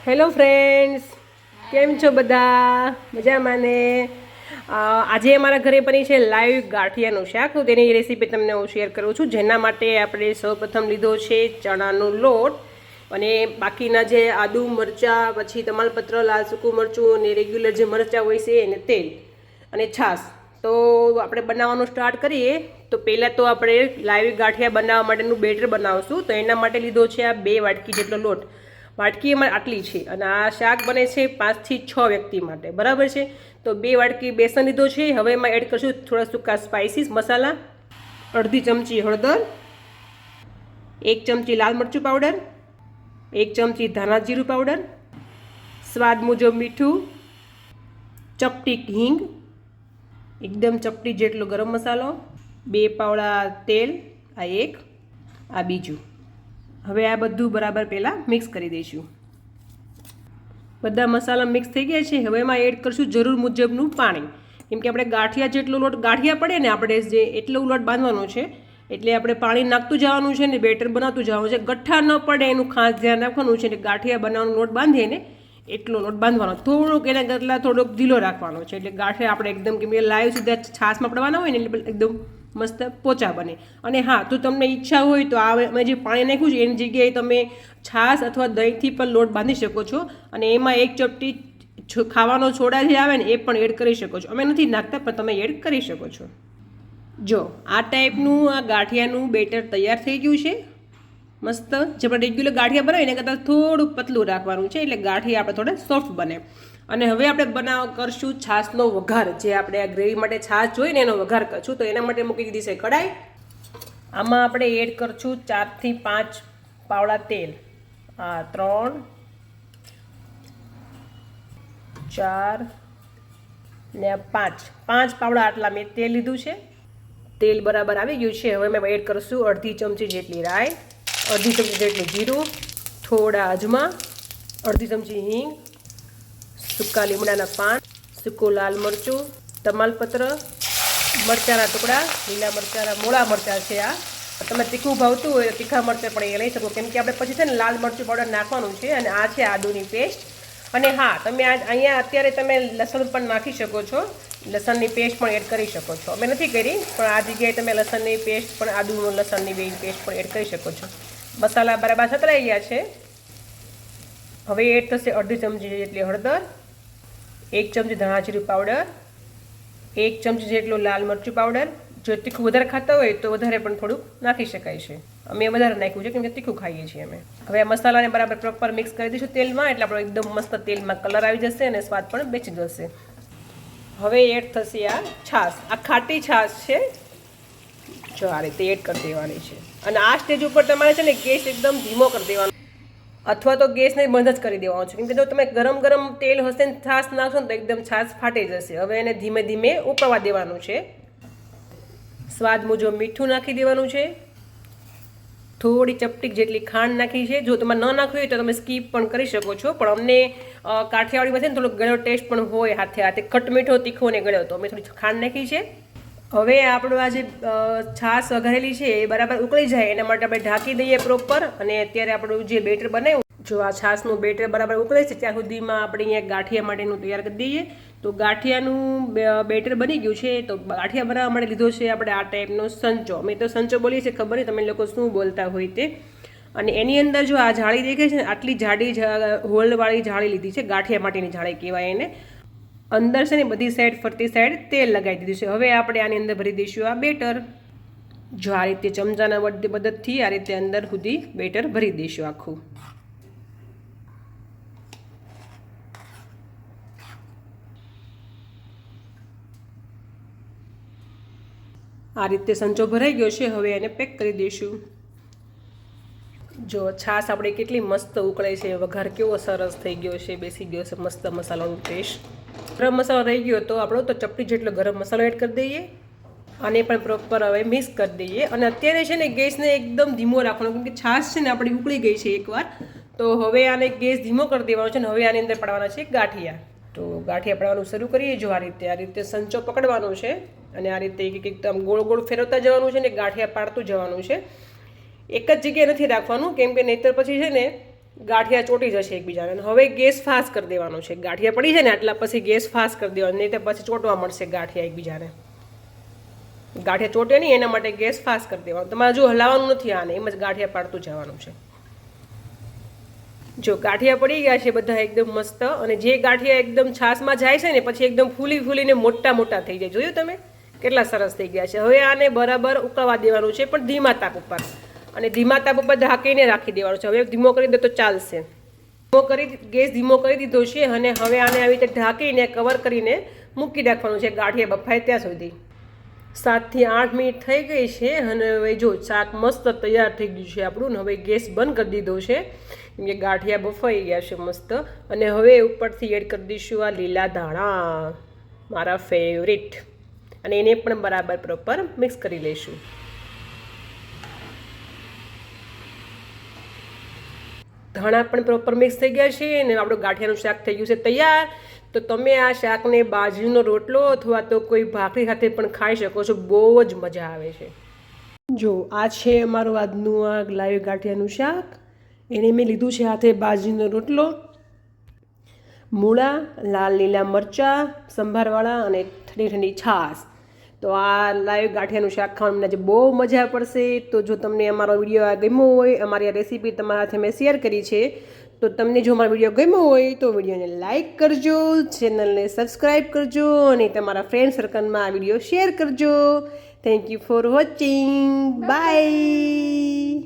Hello friends, કેમ છો બધા? મજામાં ને? આજે અમારા ઘરે બની છે લાઈવ ગાંઠિયાનું શાક. તો તેની રેસીપી તમને હું શેર કરું છું. જેના માટે આપણે સૌપ્રથમ લીધો છે ચણાનો લોટ અને બાકીના જે આદુ મરચાં, પછી તમાલપત્ર, લાલ સૂકું મરચું અને રેગ્યુલર જે મરચાં હોય છે એને તેલ અને છાશ. તો આપણે બનાવવાનું સ્ટાર્ટ કરીએ. તો પહેલાં તો આપણે લાઈવ ગાંઠિયા બનાવવા માટેનું બેટર બનાવશું. તો એના માટે લીધો છે આ 2 વાટકી જેટલો લોટ. વાટકી એમાં આટલી છે અને આ શાક બને છે 5 થી 6 વ્યક્તિ માટે, બરાબર છે. તો 2 વાટકી બેસન લીધો છે. હવે એમાં એડ કરશું થોડા સૂકા સ્પાઇસીસ મસાલા, અડધી ચમચી હળદર, 1 ચમચી લાલ મરચું પાવડર, 1 ચમચી ધાણા જીરું પાવડર, સ્વાદ મુજબ મીઠું, ચપટી હિંગ, એકદમ ચપટી જેટલો ગરમ મસાલો, 2 પાવડા તેલ, આ એક, આ બીજું. હવે આ બધું બરાબર પહેલાં મિક્સ કરી દઈશું. બધા મસાલા મિક્સ થઈ ગયા છે. હવે એમાં એડ કરશું જરૂર મુજબનું પાણી, કેમ કે આપણે ગાંઠિયા જેટલો લોટ ગાંઠિયા પડે ને આપણે જે એટલો લોટ બાંધવાનો છે, એટલે આપણે પાણી નાખતું જવાનું છે ને બેટર બનાવતું જવાનું છે. ગઠ્ઠા ન પડે એનું ખાસ ધ્યાન રાખવાનું છે. એટલે ગાંઠિયા બનાવવાનો લોટ બાંધીએ ને એટલો લોટ બાંધવાનો, થોડોક એના કરતાં થોડોક ઢીલો રાખવાનો છે. એટલે ગાંઠિયા આપણે એકદમ કેમ કે લાઈવ સીધા છાશમાં પડવાના હોય ને એટલે એકદમ મસ્ત પોચા બને. અને હા, તો તમને ઈચ્છા હોય તો આ મેં જે પાણી નાખ્યું છે એની જગ્યાએ તમે છાશ અથવા દહીંથી પણ લોટ બાંધી શકો છો. અને એમાં 1 ચપટી ખાવાનો સોડા જે આવે ને એ પણ એડ કરી શકો છો. અમે નથી નાખતા, પણ તમે એડ કરી શકો છો. જો આ ટાઈપનું આ ગાંઠિયાનું બેટર તૈયાર થઈ ગયું છે. મસ્ત જે આપણે રેગ્યુલર ગાંઠિયા બનાવીએ એના કરતાં થોડું પતલું રાખવાનું છે, એટલે ગાંઠિયા આપણે થોડા સોફ્ટ બને. અને હવે આપણે કરશું છાશનો વઘાર. જે આપણે આ ગ્રેવી માટે છાશ જોઈએ ને એનો વઘાર કરશું. તો એના માટે મૂકી દીધી છે કઢાઈ. આમાં આપણે એડ કરશું 4 થી 5 પાવડા તેલ. 3, 4 ને 5 પાવડા આટલા મેં તેલ લીધું છે. તેલ બરાબર આવી ગયું છે. હવે મેં એડ કરશું અડધી ચમચી જેટલી રાઈ, અડધી ચમચી જેટલું જીરું, થોડા અજમા, અડધી ચમચી હિંગ, સૂકા લીમડાના પાન, સૂકું લાલ મરચું, તમાલપત્ર, મરચાંના ટુકડા, લીલા મરચાંના મોળા મરચાં છે. આ તમે તીખું ભાવતું હોય તો તીખા મરચાં પણ એ લઈ શકો, કેમ કે આપણે પછી છે ને લાલ મરચું પાવડર નાખવાનું છે. અને આ છે આદુની પેસ્ટ. અને હા, તમે અહીંયા અત્યારે તમે લસણ પણ નાખી શકો છો. લસણની પેસ્ટ પણ એડ કરી શકો છો. અમે નથી કરી, પણ આ જગ્યાએ તમે લસણની પેસ્ટ પણ આદુનો લસણની પેસ્ટ પણ એડ કરી શકો છો. મસાલા બરાબર સતરાઈ ગયા છે. હવે એડ થશે અડધી ચમચી જેટલી હળદર, 1 ચમચી ધાણા જીરું પાવડર, 1 ચમચી જેટલું લાલ મરચું પાવડર. જો તીખું વધારે ખાતા હોય તો વધારે પણ થોડુંક નાખી શકાય છે. અમે વધારે નાખ્યું છે કેમ કે તીખું ખાઈએ છીએ અમે. હવે આ મસાલાને બરાબર પ્રોપર મિક્સ કરી દઈશું તેલમાં, એટલે આપણો એકદમ મસ્ત તેલમાં કલર આવી જશે અને સ્વાદ પણ બેસી જશે. હવે એડ થશે આ છાશ. આ ખાટી છાશ છે. જો આ રીતે એડ કરી દેવાની છે. અને આ સ્ટેજ ઉપર તમારે છે ને ગેસ એકદમ ધીમો કરી દેવાનો, અથવા તો ગેસને બંધ જ કરી દેવાનો છે. કેમ કે જો તમે ગરમ તેલ હશે ને છાશ નાખશો ને તો એકદમ છાશ ફાટી જશે. હવે એને ધીમે ધીમે ઉકળવા દેવાનું છે. સ્વાદ મુજબ મીઠું નાખી દેવાનું છે. થોડી ચપટી જેટલી ખાંડ નાખી છે. જો તમે ન નાખવી હોય તો તમે સ્કીપ પણ કરી શકો છો, પણ અમને કાઠિયાવાડીમાં છે ને થોડોક ગળ્યો ટેસ્ટ પણ હોય હાથે હાથે, ખટ મીઠો તીખો ને ગળ્યો, તો અમે થોડી ખાંડ નાખી છે. હવે આપણું આ જે છાશ વઘારેલી છે એ બરાબર ઉકળી જાય એના માટે આપણે ઢાંકી દઈએ પ્રોપર. અને અત્યારે આપણું જે બેટર બનાવ્યું, જો આ છાશનું બેટર બરાબર ઉકળે છે ત્યાં સુધીમાં આપણે અહીંયા ગાંઠિયા માટેનું તૈયાર કરી દઈએ. તો ગાંઠિયાનું બેટર બની ગયું છે. તો ગાંઠિયા બનાવવા માટે લીધો છે આપણે આ ટાઈપનો સંચો. અમે તો સંચો બોલીએ છીએ, ખબર નહીં તમે લોકો શું બોલતા હોય તે. અને એની અંદર જો આ જાળી દેખાય છે ને, આટલી જાડી હોલવાળી જાળી લીધી છે. ગાંઠિયા માટેની જાળી કહેવાય એને. અંદર છે ને બધી સાઈડ ફરતી સાઈડ તેલ લગાવી દીધું છે. હવે આપણે આની અંદર ભરી દઈશું આ બેટર. જો આ રીતે ચમચાના મદદથી આ રીતે અંદર સુધી બેટર ભરી દઈશું આખું. આ રીતે સંચો ભરાઈ ગયો છે. હવે એને પેક કરી દઈશું. જો છાશ આપણે કેટલી મસ્ત ઉકળે છે, વઘાર કેવો સરસ થઈ ગયો છે, બેસી ગયો છે મસ્ત મસાલાનો ટેસ્ટ. ગરમ મસાલો રહી ગયો તો આપણો તો ચપટી જેટલો ગરમ મસાલો એડ કરી દઈએ. આને પણ પ્રોપર હવે મિક્સ કરી દઈએ. અને અત્યારે છે ને ગેસને એકદમ ધીમો રાખવાનો, કેમ કે છાશ છે ને આપણી ઉકળી ગઈ છે એકવાર. તો હવે આને ગેસ ધીમો કરી દેવાનો છે. ને હવે આની અંદર પડવાના છે ગાંઠિયા. તો ગાંઠિયા પડવાનું શરૂ કરીએ. જો આ રીતે સંચો પકડવાનો છે અને આ રીતે એકદમ ગોળ ગોળ ફેરવતા જવાનું છે ને ગાંઠિયા પાડતું જવાનું છે. એક જ જગ્યાએ નથી રાખવાનું, કેમ કે નહીંતર પછી છે ને ગાંઠિયા ચોટી જશે એકબીજાને. હવે ગેસ ફાસ્ટ કરી દેવાનો છે. ગાંઠિયા પડી જાય ને એટલા પછી ગેસ ફાસ્ટ કરી દેવાનો, નહીં તો પછી ચોટવા મળશે ગાંઠિયા એકબીજાને. ગાંઠિયા ચોટે નહીં એના માટે ગેસ ફાસ્ટ કરી દેવાનો. તમારે જો હલાવવાનું નથી, આને એમ જ ગાંઠિયા પાડતું જવાનું છે. જો ગાંઠિયા પડી ગયા છે બધા એકદમ મસ્ત, અને જે ગાંઠિયા એકદમ છાશમાં જાય છે ને પછી એકદમ ફૂલીને મોટા મોટા થઈ જાય. જોયું તમે કેટલા સરસ થઈ ગયા છે. હવે આને બરાબર ઉકળવા દેવાનું છે, પણ ધીમા તાપ ઉપર, અને ધીમા તાપ ઉપર ઢાંકીને રાખી દેવાનું છે. હવે ધીમો કરી દે તો ચાલશે. ગેસ ધીમો કરી દીધો છે, અને હવે આને આવી રીતે ઢાંકીને કવર કરીને મૂકી રાખવાનું છે ગાંઠિયા બફાય ત્યાં સુધી. 7 થી 8 મિનિટ થઈ ગઈ છે, અને હવે જો શાક મસ્ત તૈયાર થઈ ગયું છે આપણું. ને હવે ગેસ બંધ કરી દીધો છે, કેમ કે ગાંઠિયા બફાઈ ગયા છે મસ્ત. અને હવે ઉપરથી એડ કરી દઈશું આ લીલા ધાણા, મારા ફેવરિટ, અને એને પણ બરાબર પ્રોપર મિક્સ કરી લઈશું. ધાણા પણ પ્રોપર મિક્સ થઈ ગયા છે, અને આપણું ગાંઠિયાનું શાક થઈ ગયું છે તૈયાર. તો તમે આ શાકને બાજરીનો રોટલો અથવા તો કોઈ ભાખરી સાથે પણ ખાઈ શકો છો. બહુ જ મજા આવે છે. જો આ છે અમારું આજનું આ લાઈવ ગાંઠિયાનું શાક. એને મેં લીધું છે હાથે બાજરીનો રોટલો, મૂળા, લાલ લીલા મરચાં સંભારવાળા, અને ઠંડી ઠંડી છાશ. તો આ લાઈવ ગાંઠિયાનું શાક ખાવાની આજે બહુ મજા પડશે. તો જો તમને અમારો વિડીયો ગમ્યો હોય, અમારી આ રેસીપી તમારા સાથે મેં શેર કરી છે, તો તમને જો અમારો વિડીયો ગમ્યો હોય તો વિડીયોને લાઇક કરજો, ચેનલને સબસ્ક્રાઈબ કરજો, અને તમારા ફ્રેન્ડ સર્કલમાં આ વિડીયો શેર કરજો. Thank you for watching. By.